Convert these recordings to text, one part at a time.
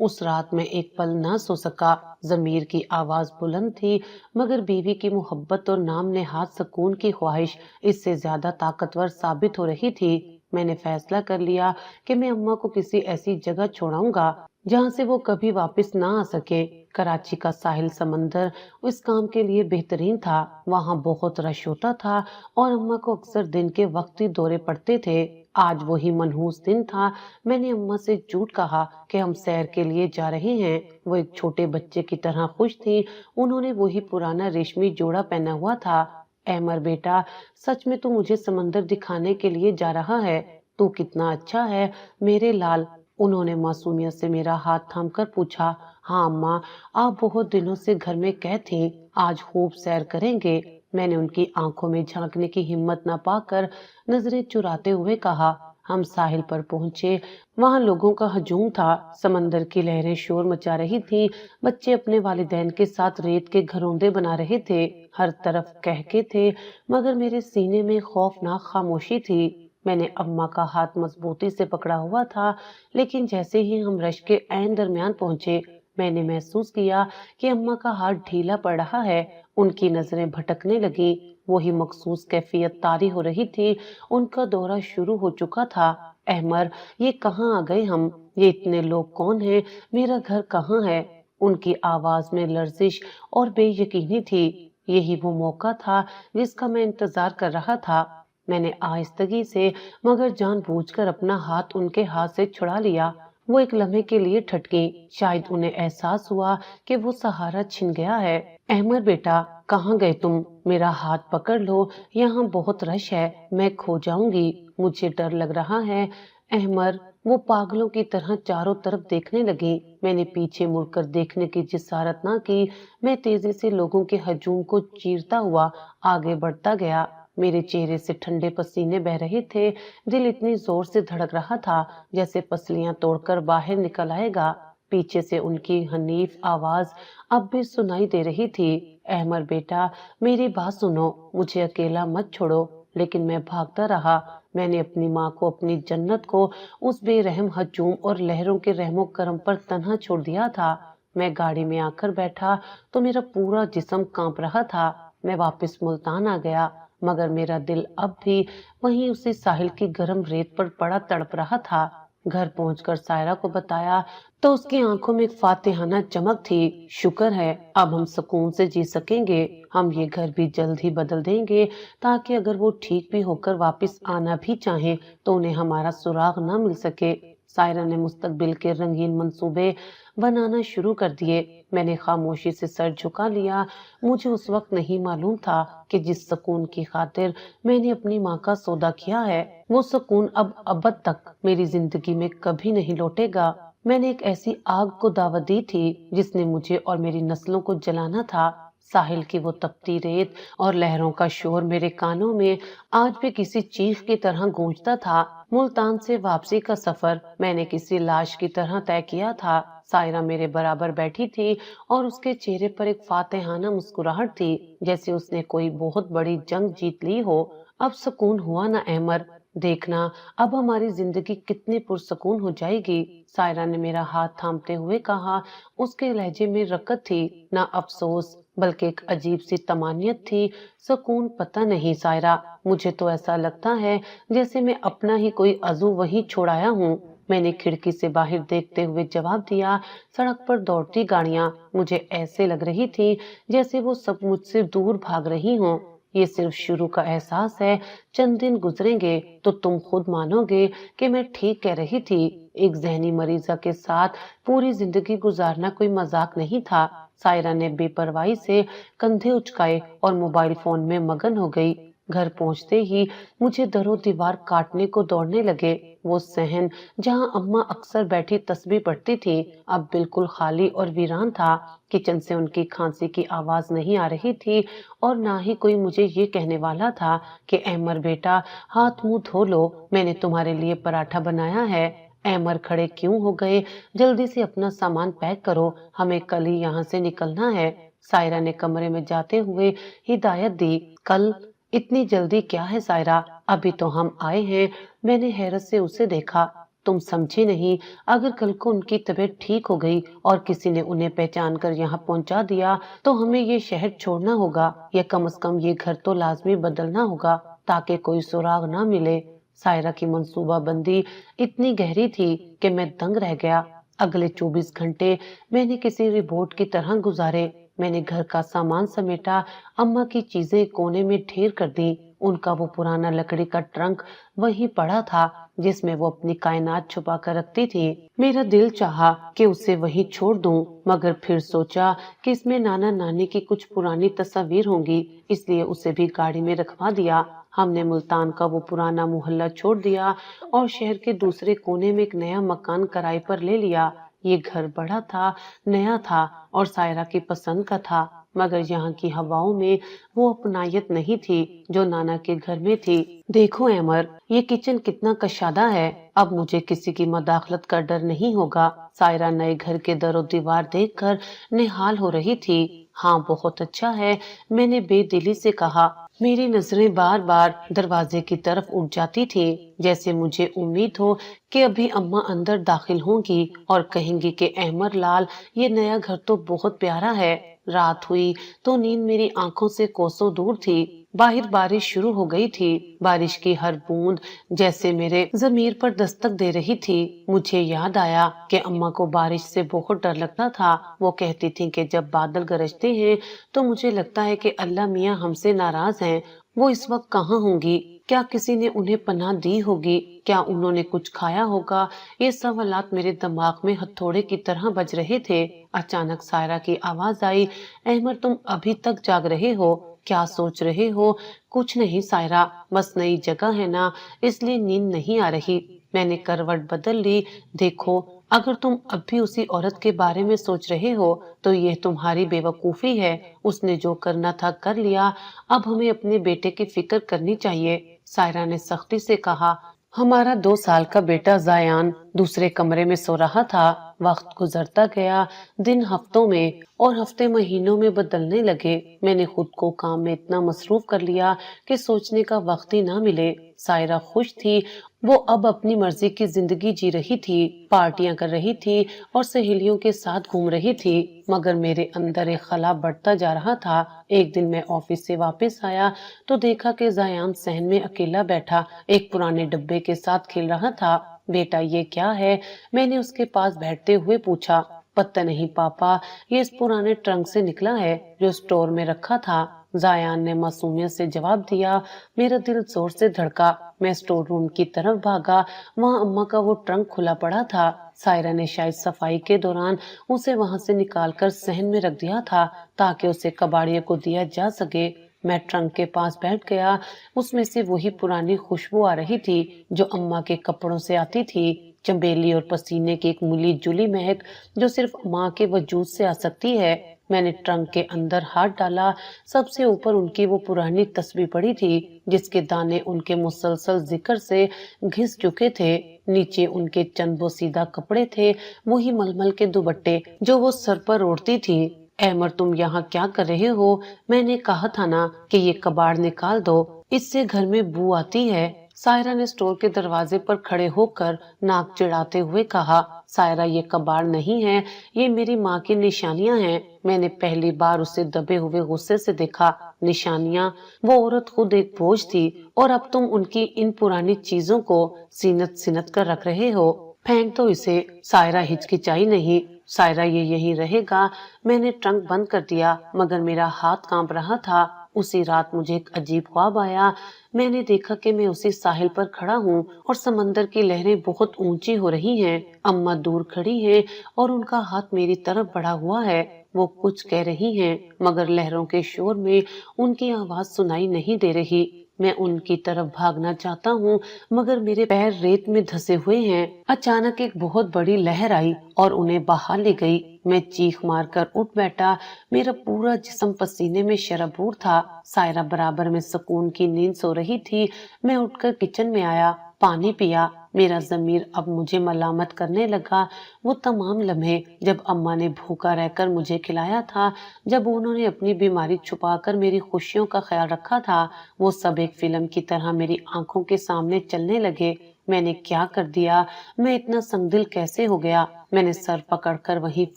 اس رات میں ایک پل نہ سو سکا۔ ضمیر کی آواز بلند تھی، مگر بیوی کی محبت اور نام نہاد سکون کی خواہش اس سے زیادہ طاقتور ثابت ہو رہی تھی۔ میں نے فیصلہ کر لیا کہ میں اماں کو کسی ایسی جگہ چھوڑاؤں گا جہاں سے وہ کبھی واپس نہ آ سکے۔ کراچی کا ساحل سمندر اس کام کے لیے بہترین تھا۔ وہاں بہت رش ہوتا تھا اور اماں کو اکثر دن کے وقتی دورے پڑتے تھے۔ آج وہی منحوس دن تھا۔ میں نے اماں سے جھوٹ کہا کہ ہم سیر کے لیے جا رہے ہیں۔ وہ ایک چھوٹے بچے کی طرح خوش تھی۔ انہوں نے وہی پرانا ریشمی جوڑا پہنا ہوا تھا۔ احمر بیٹا، سچ میں تو مجھے سمندر دکھانے کے لیے جا رہا ہے؟ تو کتنا اچھا ہے میرے لال۔ انہوں نے معصومیت سے میرا ہاتھ تھام کر پوچھا۔ ہاں اماں، آپ بہت دنوں سے گھر میں قید تھیں، آج خوب سیر کریں گے۔ میں نے ان کی آنکھوں میں جھانکنے کی ہمت نہ پا کر نظریں چراتے ہوئے کہا۔ ہم ساحل پر پہنچے۔ وہاں لوگوں کا ہجوم تھا، سمندر کی لہریں شور مچا رہی تھی، بچے اپنے والدین کے ساتھ ریت کے گھروندے بنا رہے تھے، ہر طرف قہقہے تھے، مگر میرے سینے میں خوفناک خاموشی تھی۔ میں نے اماں کا ہاتھ مضبوطی سے پکڑا ہوا تھا، لیکن جیسے ہی ہم رش کے عین درمیان پہنچے، میں نے محسوس کیا کہ اماں کا ہاتھ ڈھیلا پڑ رہا ہے۔ ان کی نظریں بھٹکنے لگیں، وہی مخصوص کیفیت طاری ہو رہی تھی۔ ان کا دورہ شروع ہو چکا تھا۔ احمر، یہ کہاں آ گئے ہم؟ یہ اتنے لوگ کون ہیں؟ میرا گھر کہاں ہے؟ ان کی آواز میں لرزش اور بے یقینی تھی۔ یہی وہ موقع تھا جس کا میں انتظار کر رہا تھا۔ میں نے آہستگی سے مگر جان بوجھ کر اپنا ہاتھ ان کے ہاتھ سے چھڑا لیا۔ وہ ایک لمحے کے لیے ٹھٹکی، شاید انہیں احساس ہوا کہ وہ سہارا چھن گیا ہے۔ احمر بیٹا، کہاں گئے تم؟ میرا ہاتھ پکڑ لو، یہاں بہت رش ہے، میں کھو جاؤں گی، مجھے ڈر لگ رہا ہے۔ احمر، وہ پاگلوں کی طرح چاروں طرف دیکھنے لگی۔ میں نے پیچھے مڑ کر دیکھنے کی جسارت نہ کی۔ میں تیزی سے لوگوں کے ہجوم کو چیرتا ہوا آگے بڑھتا گیا۔ میرے چہرے سے ٹھنڈے پسینے بہ رہے تھے، دل اتنی زور سے دھڑک رہا تھا جیسے پسلیاں توڑ کر باہر نکل آئے گا۔ پیچھے سے ان کی حنیف آواز اب بھی سنائی دے رہی تھی۔ احمر بیٹا، میری بات سنو، مجھے اکیلا مت چھوڑو۔ لیکن میں بھاگتا رہا۔ میں نے اپنی ماں کو، اپنی جنت کو اس بے رحم ہجوم اور لہروں کے رحم و کرم پر تنہا چھوڑ دیا تھا۔ میں گاڑی میں آ کر بیٹھا تو میرا پورا جسم کانپ رہا تھا۔ میں واپس ملتان آ گیا، مگر میرا دل اب بھی وہیں اسی ساحل کی گرم ریت پر پڑا تڑپ رہا تھا۔ گھر پہنچ کر سائرہ کو بتایا تو اس کی آنکھوں میں ایک فاتحانہ چمک تھی۔ شکر ہے، اب ہم سکون سے جی سکیں گے۔ ہم یہ گھر بھی جلد ہی بدل دیں گے تاکہ اگر وہ ٹھیک بھی ہو کر واپس آنا بھی چاہیں تو انہیں ہمارا سراغ نہ مل سکے۔ سائرہ نے مستقبل کے رنگین منصوبے بنانا شروع کر دیے۔ میں نے خاموشی سے سر جھکا لیا۔ مجھے اس وقت نہیں معلوم تھا کہ جس سکون کی خاطر میں نے اپنی ماں کا سودا کیا ہے، وہ سکون اب ابد تک میری زندگی میں کبھی نہیں لوٹے گا۔ میں نے ایک ایسی آگ کو دعوت دی تھی جس نے مجھے اور میری نسلوں کو جلانا تھا۔ ساحل کی وہ تپتی ریت اور لہروں کا شور میرے کانوں میں آج بھی کسی چیخ کی طرح گونجتا تھا۔ ملتان سے واپسی کا سفر میں نے کسی لاش کی طرح طے کیا تھا۔ سائرہ میرے برابر بیٹھی تھی اور اس کے چہرے پر ایک فاتحانہ مسکراہٹ تھی، جیسے اس نے کوئی بہت بڑی جنگ جیت لی ہو۔ اب سکون ہوا نا احمر؟ دیکھنا اب ہماری زندگی کتنی پرسکون ہو جائے گی۔ سائرہ نے میرا ہاتھ تھامتے ہوئے کہا۔ اس کے لہجے میں رقت تھی، نہ افسوس بلکہ ایک عجیب سی طمانینت تھی۔ سکون پتہ نہیں سائرہ، مجھے تو ایسا لگتا ہے جیسے میں اپنا ہی کوئی عضو وہیں چھوڑایا ہوں۔ میں نے کھڑکی سے باہر دیکھتے ہوئے جواب دیا۔ سڑک پر دوڑتی گاڑیاں مجھے ایسے لگ رہی تھی جیسے وہ سب مجھ سے دور بھاگ رہی ہوں۔ یہ صرف شروع کا احساس ہے، چند دن گزریں گے تو تم خود مانو گے کہ میں ٹھیک کہہ رہی تھی۔ ایک ذہنی مریضہ کے ساتھ پوری زندگی گزارنا کوئی مذاق نہیں تھا۔ سائرہ نے بے پرواہی سے کندھے اچکائے اور موبائل فون میں مگن ہو گئی۔ گھر پہنچتے ہی مجھے در و دیوار کاٹنے کو دوڑنے لگے۔ وہ صحن جہاں اماں اکثر بیٹھی تسبیح پڑھتی تھی اب بالکل خالی اور ویران تھا۔ کچن سے ان کی کھانسی کی آواز نہیں آ رہی تھی اور نہ ہی کوئی مجھے یہ کہنے والا تھا کہ احمر بیٹا، ہاتھ منہ دھو لو، میں نے تمہارے لیے پراٹھا بنایا ہے۔ احمر کھڑے کیوں ہو گئے؟ جلدی سے اپنا سامان پیک کرو، ہمیں کل ہی یہاں سے نکلنا ہے۔ سائرہ نے کمرے میں جاتے ہوئے ہدایت دی۔ کل؟ اتنی جلدی کیا ہے سائرہ؟ ابھی تو ہم آئے ہیں۔ میں نے حیرت سے اسے دیکھا۔ تم سمجھے نہیں، اگر کل کو ان کی طبیعت ٹھیک ہو گئی اور کسی نے انہیں پہچان کر یہاں پہنچا دیا تو ہمیں یہ شہر چھوڑنا ہوگا، یا کم از کم یہ گھر تو لازمی بدلنا ہوگا تاکہ کوئی سراغ نہ ملے۔ سائرہ کی منصوبہ بندی اتنی گہری تھی کہ میں دنگ رہ گیا۔ اگلے 24 گھنٹے میں نے کسی ربوٹ کی طرح گزارے۔ میں نے گھر کا سامان سمیٹا، اماں کی چیزیں کونے میں ڈھیر کر دی۔ ان کا وہ پرانا لکڑی کا ٹرنک وہیں پڑا تھا جس میں وہ اپنی کائنات چھپا کر رکھتی تھی۔ میرا دل چاہا کہ اسے وہیں چھوڑ دوں، مگر پھر سوچا کہ اس میں نانا نانی کی کچھ پرانی تصاویر ہوں گی، اس لیے اسے بھی گاڑی میں رکھوا دیا۔ ہم نے ملتان کا وہ پرانا محلہ چھوڑ دیا اور شہر کے دوسرے کونے میں ایک نیا مکان کرائے پر لے لیا۔ یہ گھر بڑا تھا، نیا تھا اور سائرہ کی پسند کا تھا، مگر یہاں کی ہواؤں میں وہ اپنائیت نہیں تھی جو نانا کے گھر میں تھی۔ دیکھو ایمر، یہ کچن کتنا کشادہ ہے، اب مجھے کسی کی مداخلت کا ڈر نہیں ہوگا۔ سائرہ نئے گھر کے در و دیوار دیکھ کر نہال ہو رہی تھی۔ ہاں بہت اچھا ہے، میں نے بے دلی سے کہا۔ میری نظریں بار بار دروازے کی طرف اٹھ جاتی تھی، جیسے مجھے امید ہو کہ ابھی اماں اندر داخل ہوں گی اور کہیں گی کہ احمر لال یہ نیا گھر تو بہت پیارا ہے۔ رات ہوئی تو نیند میری آنکھوں سے کوسوں دور تھی۔ باہر بارش شروع ہو گئی تھی، بارش کی ہر بوند جیسے میرے ضمیر پر دستک دے رہی تھی۔ مجھے یاد آیا کہ اماں کو بارش سے بہت ڈر لگتا تھا۔ وہ کہتی تھی کہ جب بادل گرجتے ہیں تو مجھے لگتا ہے کہ اللہ میاں ہم سے ناراض ہیں۔ وہ اس وقت کہاں ہوں گی؟ کیا کسی نے انہیں پناہ دی ہوگی؟ کیا انہوں نے کچھ کھایا ہوگا؟ یہ سوالات میرے دماغ میں ہتھوڑے کی طرح بج رہے تھے۔ اچانک سائرہ کی آواز آئی، احمر تم ابھی تک جاگ رہے ہو؟ کیا سوچ رہے ہو؟ کچھ نہیں سائرہ، بس نئی جگہ ہے نا، اس لیے نیند نہیں آ رہی۔ میں نے کروٹ بدل لی۔ دیکھو، اگر تم اب بھی اسی عورت کے بارے میں سوچ رہے ہو تو یہ تمہاری بے وقوفی ہے۔ اس نے جو کرنا تھا کر لیا، اب ہمیں اپنے بیٹے کی فکر کرنی چاہیے۔ سائرہ نے سختی سے کہا۔ ہمارا 2 سال کا بیٹا زیان دوسرے کمرے میں سو رہا تھا۔ وقت گزرتا گیا، دن ہفتوں میں اور ہفتے مہینوں میں بدلنے لگے۔ میں نے خود کو کام میں اتنا مصروف کر لیا کہ سوچنے کا وقت ہی نہ ملے۔ سائرہ خوش تھی، وہ اب اپنی مرضی کی زندگی جی رہی تھی، پارٹیاں کر رہی تھی اور سہیلیوں کے ساتھ گھوم رہی تھی، مگر میرے اندر ایک خلا بڑھتا جا رہا تھا۔ ایک دن میں آفس سے واپس آیا تو دیکھا کہ زیان صحن میں اکیلا بیٹھا ایک پرانے ڈبے کے ساتھ کھیل رہا تھا۔ بیٹا یہ کیا ہے؟ میں نے اس کے پاس بیٹھتے ہوئے پوچھا۔ پتہ نہیں پاپا، یہ اس پرانے ٹرنک سے نکلا ہے جو اسٹور میں رکھا تھا، زیان نے معصومیت سے جواب دیا۔ میرا دل زور سے دھڑکا۔ میں اسٹور روم کی طرف بھاگا، وہاں اماں کا وہ ٹرنک کھلا پڑا تھا۔ سائرہ نے شاید صفائی کے دوران اسے وہاں سے نکال کر صحن میں رکھ دیا تھا تاکہ اسے کباڑیے کو دیا جا سکے۔ میں ٹرنک کے پاس بیٹھ گیا۔ اس میں سے وہی پرانی خوشبو آ رہی تھی جو اماں کے کپڑوں سے آتی تھی، چنبیلی اور پسینے کی ایک ملی جلی مہک جو صرف ماں کے وجود سے آ سکتی ہے۔ میں نے ٹرنک کے اندر ہاتھ ڈالا۔ سب سے اوپر ان کی وہ پرانی تسبیح پڑی تھی جس کے دانے ان کے مسلسل ذکر سے گھس چکے تھے۔ نیچے ان کے چند بوسیدہ کپڑے تھے، وہی ململ کے دوپٹے جو وہ سر پر اوڑھتی تھی۔ احمر تم یہاں کیا کر رہے ہو؟ میں نے کہا تھا نا کہ یہ کباڑ نکال دو، اس سے گھر میں بو آتی ہے۔ سائرہ نے اسٹور کے دروازے پر کھڑے ہو کر ناک چڑھاتے ہوئے کہا۔ سائرہ یہ کباڑ نہیں ہے، یہ میری ماں کی نشانیاں ہیں۔ میں نے پہلی بار اسے دبے ہوئے غصے سے دیکھا۔ نشانیاں؟ وہ عورت خود ایک بوجھ تھی اور اب تم ان کی ان پرانی چیزوں کو سینت سینت کر رکھ رہے ہو۔ پھینک دو اسے۔ سائرہ ہچکچائی نہیں۔ سائرہ یہ یہی رہے گا۔ میں نے ٹرنک بند کر دیا مگر میرا ہاتھ کانپ رہا تھا۔ اسی رات مجھے ایک عجیب خواب آیا۔ میں نے دیکھا کہ میں اسی ساحل پر کھڑا ہوں اور سمندر کی لہریں بہت اونچی ہو رہی ہیں۔ اماں دور کھڑی ہیں اور ان کا ہاتھ میری طرف بڑھا ہوا ہے۔ وہ کچھ کہہ رہی ہیں مگر لہروں کے شور میں ان کی آواز سنائی نہیں دے رہی۔ میں ان کی طرف بھاگنا چاہتا ہوں مگر میرے پیر ریت میں دھسے ہوئے ہیں۔ اچانک ایک بہت بڑی لہر آئی اور انہیں بہا لے گئی۔ میں چیخ مار کر اٹھ بیٹھا، میرا پورا جسم پسینے میں شرابور تھا۔ سائرہ برابر میں سکون کی نیند سو رہی تھی۔ میں اٹھ کر کچن میں آیا، پانی پیا۔ میرا ضمیر اب مجھے ملامت کرنے لگا۔ وہ تمام لمحے جب اماں نے بھوکا رہ کر مجھے کھلایا تھا، جب انہوں نے اپنی بیماری چھپا کر میری خوشیوں کا خیال رکھا تھا، وہ سب ایک فلم کی طرح میری آنکھوں کے سامنے چلنے لگے۔ میں نے کیا کر دیا؟ میں اتنا سنگدل کیسے ہو گیا؟ میں نے سر پکڑ کر وہیں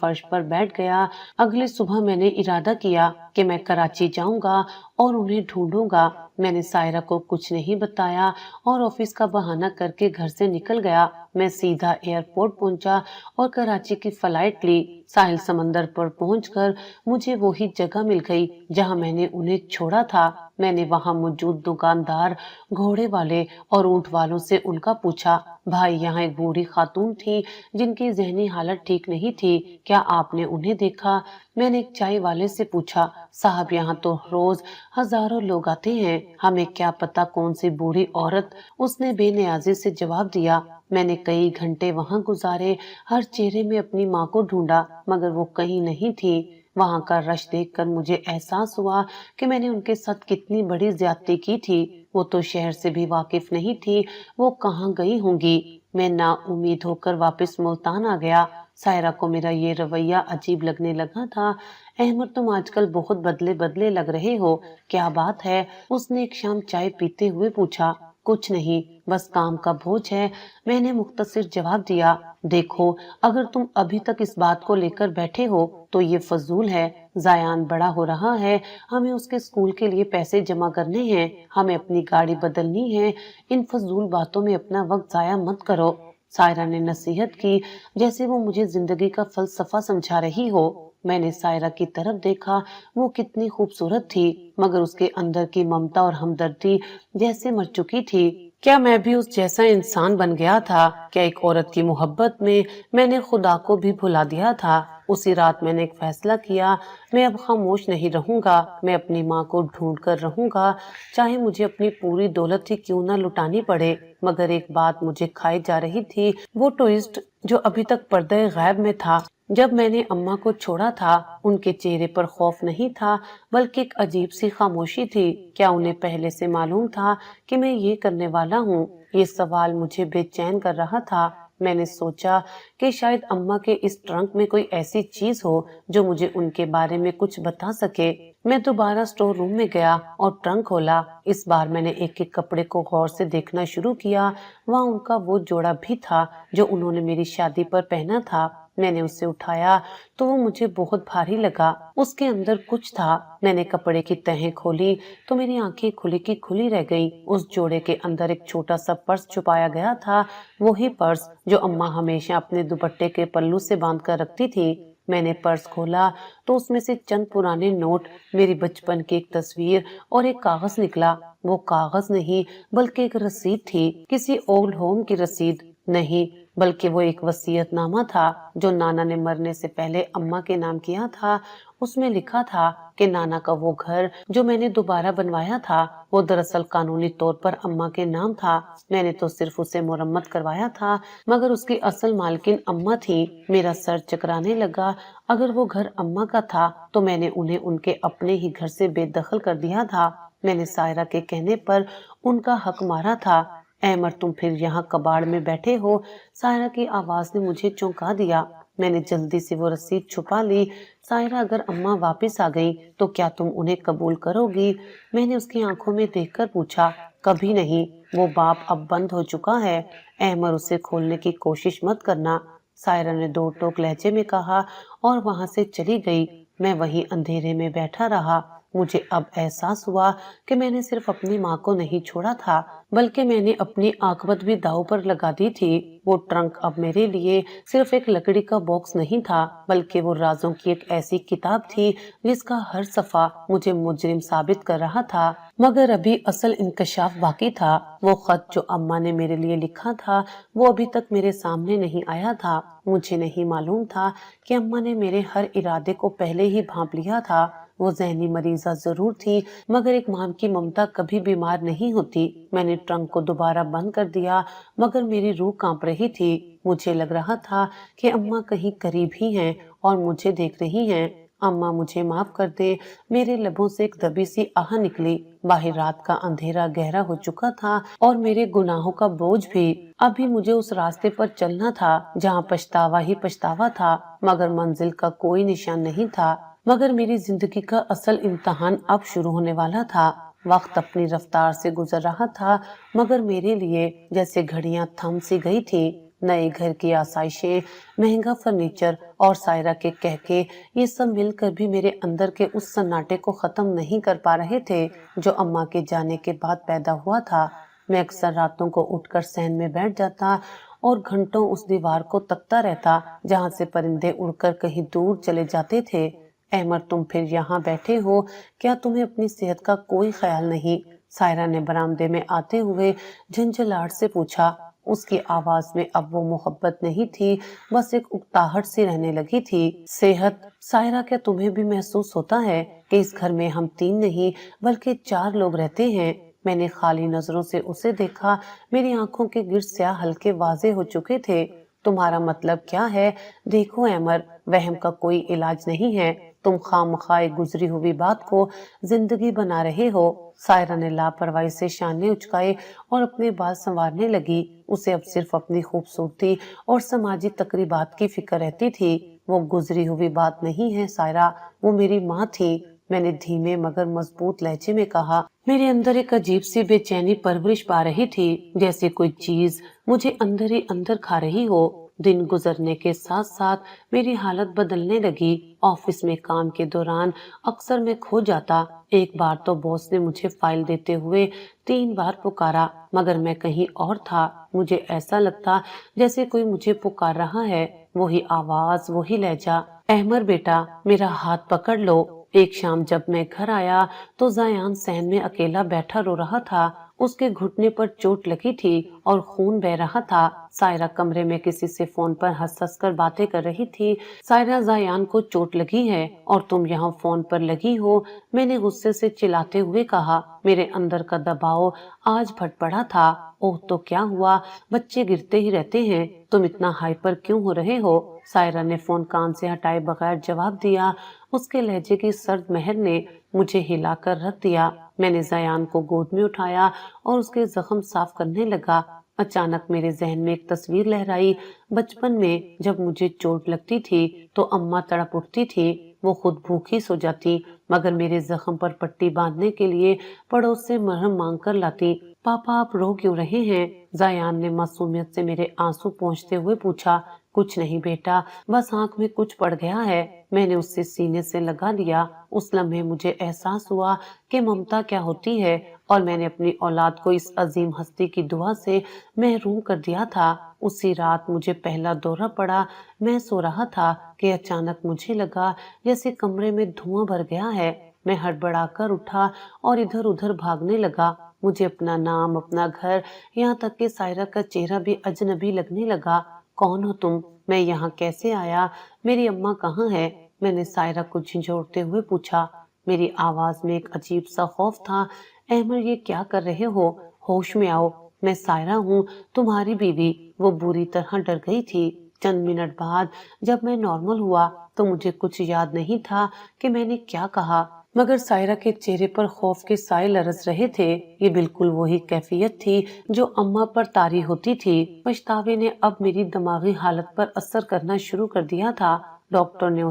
فرش پر بیٹھ گیا۔ اگلے صبح میں نے ارادہ کیا کہ میں کراچی جاؤں گا اور انہیں ڈھونڈوں گا۔ میں نے سائرہ کو کچھ نہیں بتایا اور آفس کا بہانہ کر کے گھر سے نکل گیا۔ میں سیدھا ایئرپورٹ پہنچا اور کراچی کی فلائٹ لی۔ ساحل سمندر پر پہنچ کر مجھے وہی جگہ مل گئی جہاں میں نے انہیں چھوڑا تھا۔ میں نے وہاں موجود دکاندار، گھوڑے والے اور اونٹ والوں سے ان کا پوچھا۔ بھائی، یہاں ایک بوڑھی خاتون تھی جن کی ذہنی حالت ٹھیک نہیں تھی، کیا آپ نے انہیں دیکھا؟ میں نے ایک چائے والے سے پوچھا۔ صاحب، یہاں تو روز ہزاروں لوگ آتے ہیں، ہمیں کیا پتا کون سی بوڑھی عورت؟ اس نے بے نیازی سے جواب دیا۔ میں نے کئی گھنٹے وہاں گزارے، ہر چہرے میں اپنی ماں کو ڈھونڈا مگر وہ کہیں نہیں تھی۔ وہاں کا رش دیکھ کر مجھے احساس ہوا کہ میں نے ان کے ساتھ کتنی بڑی زیادتی کی تھی۔ وہ تو شہر سے بھی واقف نہیں تھی، وہ کہاں گئی ہوں گی؟ میں نا امید ہو کر واپس ملتان آ گیا۔ سائرہ کو میرا یہ رویہ عجیب لگنے لگا تھا۔ احمد، تم آج کل بہت بدلے بدلے لگ رہے ہو، کیا بات ہے؟ اس نے ایک شام چائے پیتے ہوئے پوچھا۔ کچھ نہیں، بس کام کا بوجھ ہے، میں نے مختصر جواب دیا۔ دیکھو، اگر تم ابھی تک اس بات کو لے کر بیٹھے ہو تو یہ فضول ہے۔ زیان بڑا ہو رہا ہے، ہمیں اس کے اسکول کے لیے پیسے جمع کرنے ہیں، ہمیں اپنی گاڑی بدلنی ہے، ان فضول باتوں میں اپنا وقت ضائع مت کرو۔ سائرہ نے نصیحت کی جیسے وہ مجھے زندگی کا فلسفہ سمجھا رہی ہو۔ میں نے سائرہ کی طرف دیکھا، وہ کتنی خوبصورت تھی مگر اس کے اندر کی ممتا اور ہمدردی جیسے مر چکی تھی۔ کیا میں بھی اس جیسا انسان بن گیا تھا؟ کیا ایک عورت کی محبت میں نے خدا کو بھی بھلا دیا تھا؟ اسی رات میں نے ایک فیصلہ کیا، میں اب خاموش نہیں رہوں گا، میں اپنی ماں کو ڈھونڈ کر رہوں گا، چاہے مجھے اپنی پوری دولت ہی کیوں نہ لٹانی پڑے۔ مگر ایک بات مجھے کھائی جا رہی تھی، وہ ٹوئسٹ جو ابھی تک پردہ غیب میں تھا۔ جب میں نے اماں کو چھوڑا تھا، ان کے چہرے پر خوف نہیں تھا بلکہ ایک عجیب سی خاموشی تھی۔ کیا انہیں پہلے سے معلوم تھا کہ میں یہ کرنے والا ہوں؟ یہ سوال مجھے بے چین کر رہا تھا۔ میں نے سوچا کہ شاید اماں کے اس ٹرنک میں کوئی ایسی چیز ہو جو مجھے ان کے بارے میں کچھ بتا سکے۔ میں دوبارہ سٹور روم میں گیا اور ٹرنک کھولا۔ اس بار میں نے ایک ایک کپڑے کو غور سے دیکھنا شروع کیا۔ وہاں ان کا وہ جوڑا بھی تھا جو انہوں نے میری شادی پر پہنا تھا۔ میں نے اسے اٹھایا تو وہ مجھے بہت بھاری لگا، اس کے اندر کچھ تھا۔ میں نے کپڑے کی تہیں کھولی تو میری آنکھیں کھلی کی کھلی رہ گئیں۔ اس جوڑے کے اندر ایک چھوٹا سا پرس چھپایا گیا تھا، وہی پرس جو اماں ہمیشہ اپنے دوپٹے کے پلو سے باندھ کر رکھتی تھی۔ میں نے پرس کھولا تو اس میں سے چند پرانے نوٹ، میری بچپن کی ایک تصویر اور ایک کاغذ نکلا۔ وہ کاغذ نہیں بلکہ ایک رسید تھی، کسی اولڈ ہوم کی رسید نہیں بلکہ وہ ایک وصیت نامہ تھا جو نانا نے مرنے سے پہلے اماں کے نام کیا تھا۔ اس میں لکھا تھا کہ نانا کا وہ گھر جو میں نے دوبارہ بنوایا تھا وہ دراصل قانونی طور پر اماں کے نام تھا۔ میں نے تو صرف اسے مرمت کروایا تھا مگر اس کی اصل مالکن اماں تھی۔ میرا سر چکرانے لگا۔ اگر وہ گھر اماں کا تھا تو میں نے انہیں ان کے اپنے ہی گھر سے بے دخل کر دیا تھا۔ میں نے سائرہ کے کہنے پر ان کا حق مارا تھا۔ احمد، تم پھر یہاں کباڑ میں بیٹھے ہو؟ سائرہ کی آواز نے مجھے چونکا دیا۔ میں نے جلدی سے وہ رسید چھپا لی۔ سائرہ، اگر اماں واپس آ گئی تو کیا تم انہیں قبول کرو گی؟ میں نے اس کی آنکھوں میں دیکھ کر پوچھا۔ کبھی نہیں، وہ باب اب بند ہو چکا ہے۔ احمد، اسے کھولنے کی کوشش مت کرنا، سائرہ نے دو ٹوک لہجے میں کہا اور وہاں سے چلی گئی۔ میں وہیں اندھیرے میں بیٹھا رہا۔ مجھے اب احساس ہوا کہ میں نے صرف اپنی ماں کو نہیں چھوڑا تھا بلکہ میں نے اپنی عاقبت بھی داؤ پر لگا دی تھی۔ وہ ٹرنک اب میرے لیے صرف ایک لکڑی کا باکس نہیں تھا بلکہ وہ رازوں کی ایک ایسی کتاب تھی جس کا ہر صفحہ مجھے مجرم ثابت کر رہا تھا۔ مگر ابھی اصل انکشاف باقی تھا۔ وہ خط جو اماں نے میرے لیے لکھا تھا وہ ابھی تک میرے سامنے نہیں آیا تھا۔ مجھے نہیں معلوم تھا کہ اماں نے میرے ہر ارادے کو پہلے ہی بھانپ لیا تھا۔ وہ ذہنی مریضہ ضرور تھی مگر ایک ماں کی ممتا کبھی بیمار نہیں ہوتی۔ میں نے ٹرنک کو دوبارہ بند کر دیا مگر میری روح کانپ رہی تھی۔ مجھے لگ رہا تھا کہ اماں کہیں قریب ہی ہیں اور مجھے دیکھ رہی ہیں۔ اماں، مجھے معاف کر دے۔ میرے لبوں سے ایک دبی سی آہ نکلی۔ باہر رات کا اندھیرا گہرا ہو چکا تھا اور میرے گناہوں کا بوجھ بھی۔ ابھی مجھے اس راستے پر چلنا تھا جہاں پچھتاوا ہی پچھتاوا تھا مگر منزل کا کوئی نشان نہیں تھا۔ مگر میری زندگی کا اصل امتحان اب شروع ہونے والا تھا۔ وقت اپنی رفتار سے گزر رہا تھا، مگر میرے لیے جیسے گھڑیاں تھم سی گئی تھی۔ نئے گھر کی آسائشیں، مہنگا فرنیچر اور سائرہ کے کہکے، یہ سب مل کر بھی میرے اندر کے اس سناٹے کو ختم نہیں کر پا رہے تھے جو اماں کے جانے کے بعد پیدا ہوا تھا۔ میں اکثر راتوں کو اٹھ کر صحن میں بیٹھ جاتا اور گھنٹوں اس دیوار کو تکتا رہتا جہاں سے پرندے اڑ کر کہیں دور چلے جاتے تھے۔ احمد، تم پھر یہاں بیٹھے ہو، کیا تمہیں اپنی صحت کا کوئی خیال نہیں؟ سائرہ نے برآمدے میں آتے ہوئے جھنجھلاہٹ سے پوچھا۔ اس کی آواز میں اب وہ محبت نہیں تھی، بس ایک اکتاہٹ سی رہنے لگی تھی۔ صحت؟ سائرہ، کیا تمہیں بھی محسوس ہوتا ہے کہ اس گھر میں ہم 3 نہیں بلکہ 4 لوگ رہتے ہیں؟ میں نے خالی نظروں سے اسے دیکھا، میری آنکھوں کے گرد سیاہ حلقے واضح ہو چکے تھے۔ تمہارا مطلب کیا ہے؟ دیکھو عمر، وہم کا کوئی علاج نہیں ہے، تم خواہ ایک گزری ہوئی بات کو زندگی بنا رہے ہو۔ سائرہ نے لاپرواہی سے شانے اچکائے اور اپنے بال سنوارنے لگی۔ اسے اب صرف اپنی خوبصورتی اور سماجی تقریبات کی فکر رہتی تھی۔ وہ گزری ہوئی بات نہیں ہے سائرہ، وہ میری ماں تھی، میں نے دھیمے مگر مضبوط لہجے میں کہا۔ میرے اندر ایک عجیب سی بے چینی پرورش پا رہی تھی، جیسے کوئی چیز مجھے اندر ہی اندر کھا رہی ہو۔ دن گزرنے کے ساتھ ساتھ میری حالت بدلنے لگی۔ آفس میں کام کے دوران اکثر میں کھو جاتا۔ ایک بار تو باس نے مجھے فائل دیتے ہوئے 3 بار پکارا، مگر میں کہیں اور تھا۔ مجھے ایسا لگتا جیسے کوئی مجھے پکار رہا ہے، وہی آواز، وہی لہجہ۔ احمر بیٹا، میرا ہاتھ پکڑ لو۔ ایک شام جب میں گھر آیا تو زیان صحن میں اکیلا بیٹھا رو رہا تھا۔ اس کے گھٹنے پر چوٹ لگی تھی اور خون بہہ رہا تھا۔ سائرہ کمرے میں کسی سے فون پر ہنس کر باتیں کر رہی تھی۔ سائرہ، زیان کو چوٹ لگی ہے اور تم یہاں فون پر لگی ہو، میں نے غصے سے چلاتے ہوئے کہا۔ میرے اندر کا دباؤ آج پھٹ پڑا تھا۔ اوہ، تو کیا ہوا؟ بچے گرتے ہی رہتے ہیں، تم اتنا ہائپر کیوں ہو رہے ہو؟ سائرہ نے فون کان سے ہٹائے بغیر جواب دیا۔ اس کے لہجے کی سرد مہر نے مجھے ہلا کر رکھ دیا۔ میں نے زیان کو گود میں اٹھایا اور اس کے زخم صاف کرنے لگا۔ اچانک میرے ذہن میں ایک تصویر لہرائی۔ بچپن میں جب مجھے چوٹ لگتی تھی تو اماں تڑپ اٹھتی تھی، وہ خود بھوکی سو جاتی، مگر میرے زخم پر پٹی باندھنے کے لیے پڑوس سے مرہم مانگ کر لاتی۔ پاپا، آپ رو کیوں رہے ہیں؟ زیان نے معصومیت سے میرے آنسو پونچھتے ہوئے پوچھا۔ کچھ نہیں بیٹا، بس آنکھ میں کچھ پڑ گیا ہے۔ میں نے اسے سینے سے لگا لیا۔ اس لمحے مجھے احساس ہوا کہ ممتا کیا ہوتی ہے، اور میں نے اپنی اولاد کو اس عظیم ہستی کی دعا سے محروم کر دیا تھا۔ اسی رات مجھے پہلا دورہ پڑا۔ میں سو رہا تھا کہ اچانک مجھے لگا جیسے کمرے میں دھواں بھر گیا ہے۔ میں ہڑبڑا کر اٹھا اور ادھر ادھر بھاگنے لگا۔ مجھے اپنا نام، اپنا گھر، یہاں تک کہ سائرہ کا چہرہ بھی اجنبی لگنے لگا۔ کون ہو تم؟ میں یہاں کیسے آیا؟ میری اماں کہاں ہے؟ میں نے سائرہ کو جھنجھوڑتے ہوئے پوچھا۔ میری آواز میں ایک عجیب سا خوف تھا۔ احمد، یہ کیا کر رہے ہو؟ ہوش میں آؤ، میں سائرہ ہوں، تمہاری بیوی۔ وہ بری طرح ڈر گئی تھی۔ چند منٹ بعد جب میں نارمل ہوا تو مجھے کچھ یاد نہیں تھا کہ میں نے کیا کہا، مگر سائرہ کے چہرے پر خوف کے سائے لرز رہے تھے۔ یہ بالکل وہی کیفیت تھی جو اماں پر طاری ہوتی تھی۔ پچھتاوے نے اب میری دماغی حالت پر اثر کرنا شروع کر دیا تھا۔ ڈاکٹر نے